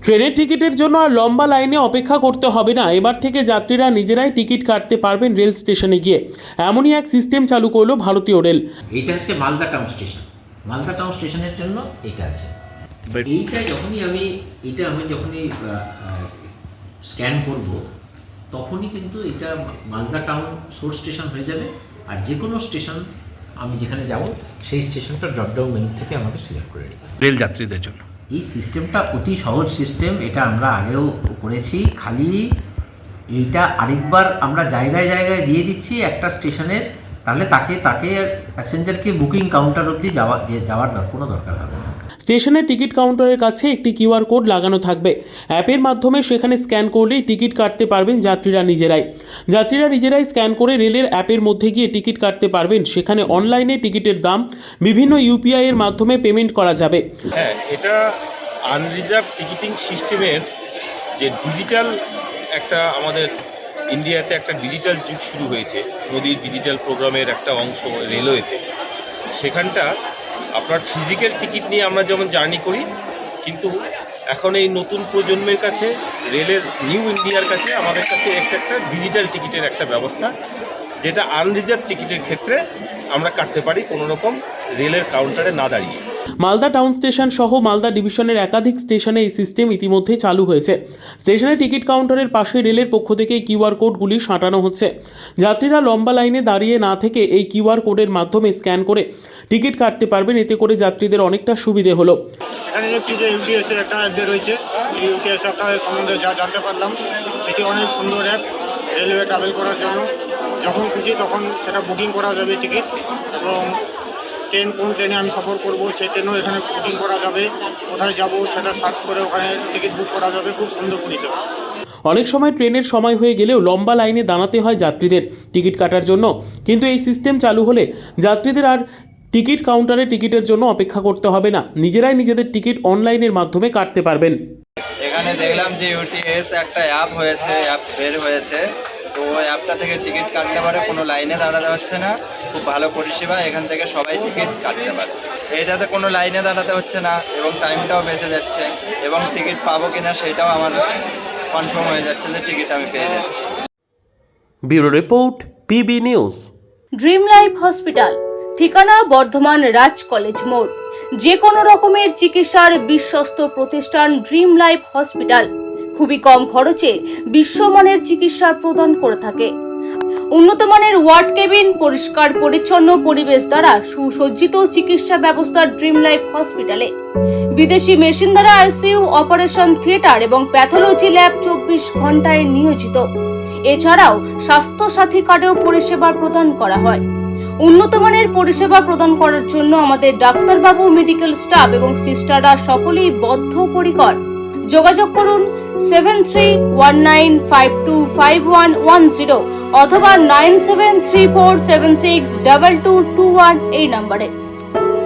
ট্রেনের টিকিটের জন্য আর লম্বা লাইনে অপেক্ষা করতে হবে না। এবার থেকে যাত্রীরা নিজেরাই টিকিট কাটতে পারবেন রেল স্টেশনে গিয়ে। এমনই এক সিস্টেম চালু করলো ভারতীয় রেল। এইটা হচ্ছে Malda town station. Malda town স্টেশনের জন্য এটা আছে। এইটা যখনই আমি যখনই স্ক্যান করব তখনই কিন্তু এটা মালদা টাউন সোর্স স্টেশন হয়ে যাবে। আর যে কোনো স্টেশন আমি যেখানে যাব সেই স্টেশনটা ড্রপডাউন মেনু থেকে আমাকে সিলেক্ট করে দিতে হবে রেল যাত্রীদের জন্য। এই সিস্টেমটা অতি সহজ সিস্টেম, এটা আমরা আগেও করেছি। খালি এইটা আরেকবার আমরা জায়গায় জায়গায় দিয়ে দিচ্ছি একটা স্টেশনের, তাহলে তাকে প্যাসেঞ্জারকে বুকিং কাউন্টার অবধি যাওয়ার কোনো দরকার হবে না। স্টেশনের টিকিট কাউন্টারের কাছে একটি কিউআর কোড লাগানো থাকবে। অ্যাপের মাধ্যমে সেখানে স্ক্যান করলেই টিকিট কাটতে পারবেন যাত্রীরা নিজেরাই স্ক্যান করে রেলের অ্যাপের মধ্যে গিয়ে টিকিট কাটতে পারবেন। সেখানে অনলাইনে টিকিটের দাম বিভিন্ন ইউপিআই এর মাধ্যমে পেমেন্ট করা যাবে। হ্যাঁ, এটা আনরিজার্ভ টিকিটিং সিস্টেমের যে ডিজিটাল একটা আমাদের ইন্ডিয়াতে একটা ডিজিটাল যুগ শুরু হয়েছে, মোদির ডিজিটাল প্রোগ্রামের একটা অংশ রেলওয়েতে। সেখানটা আপনার ফিজিক্যাল টিকিট নিয়ে আমরা যেমন জার্নি করি, কিন্তু এখন এই নতুন প্রজন্মের কাছে রেলের নিউ ইন্ডিয়ার কাছে আমাদের কাছে একটা ডিজিটাল টিকিটের একটা ব্যবস্থা, যেটা আনরিজার্ভ টিকিটের ক্ষেত্রে আমরা কাটতে পারি কোনো রকম রেলের কাউন্টারে না দাঁড়িয়ে। মালদা টাউন স্টেশন সহ মালদা ডিভিশনের একাধিক স্টেশনে এই সিস্টেম ইতিমধ্যে চালু হয়েছে। স্টেশনের টিকিট কাউন্টারের পাশে রেলের পক্ষ থেকে কিউআর কোডগুলি সাঁটানো হচ্ছে। যাত্রীরা লম্বা লাইনে দাঁড়িয়ে না থেকে এই কিউআর কোডের মাধ্যমে স্ক্যান করে টিকিট কাটতে পারবেন। এতে করে যাত্রীদের অনেকটা সুবিধে হলো। এখানে দেখছি যে ইউটিএস এর একটা অ্যাপ রয়েছে। এই ইউটিএস অ্যাপটা সম্বন্ধে যা জানতে পারলাম, সেটি অনেক সুন্দর অ্যাপ রেলওয়ে ট্রাভেল করার জন্য। যখন খুশি তখন সেটা বুকিং করা যাবে টিকিট, এবং কোন ট্রেনে আমি সফর করব সেই ট্রেনও এখানে বুকিং করা যাবে। কোথায় যাব সেটা সার্চ করে ওখানে টিকিট বুক করা যাবে। খুব সুন্দর পরিষেবা। অনেক সময় ট্রেনের সময় হয়ে গেলেও লম্বা লাইনে দাঁড়াতে হয় যাত্রীদের টিকিট কাটার জন্য, কিন্তু এই সিস্টেম চালু হলে যাত্রীদের আর টিকিট কাউন্টারে টিকিটের জন্য অপেক্ষা করতে হবে না। নিজেরাই নিজেদের টিকিট অনলাইনের মাধ্যমে কাটতে পারবেন। এখানে দেখলাম যে ইউটিএস একটা অ্যাপ বের হয়েছে, তো ওই অ্যাপটা থেকে টিকিট কাটতে পারে, কোনো লাইনে দাঁড়াতে হচ্ছে না। খুব ভালো পরিষেবা, এখান থেকে সবাই টিকিট কাটতে পারে। এইটাতে কোনো লাইনে দাঁড়াতে হচ্ছে না এবং টাইমটাও বেঁচে যাচ্ছে, এবং টিকিট পাবো কিনা সেটাও আমার কনফার্ম হয়ে যাচ্ছে যে টিকিট আমি পেয়ে যাচ্ছি। Bureau report, PB news. Dream life hospital, ঠিকানা বর্ধমান রাজ কলেজ মোড়। যে কোনো রকমের চিকিৎসার বিশ্বস্ত প্রতিষ্ঠান ড্রিম লাইফ হসপিটাল খুবই কম খরচে বিশ্বমানের চিকিৎসা প্রদান করে থাকে। উন্নত মানের ওয়ার্ড কেবিন, পরিষ্কার পরিচ্ছন্ন পরিবেশ দ্বারা সুসজ্জিত চিকিৎসা ব্যবস্থা ড্রিম লাইফ হসপিটালে। বিদেশি মেশিন দ্বারা আইসিইউ, অপারেশন থিয়েটার এবং প্যাথোলজি ল্যাব 24 ঘন্টায় নিয়োজিত। এছাড়াও স্বাস্থ্য সাথী কার্ডেও পরিষেবা প্রদান করা হয়। উন্নত মানের পরিষেবা প্রদান করার জন্য আমাদের ডাক্তারবাবু, মেডিকেল স্টাফ এবং সিস্টাররা সকলেই বদ্ধপরিকর। যোগাযোগ করুন 7319525110 অথবা 9734762221 এই নম্বরে।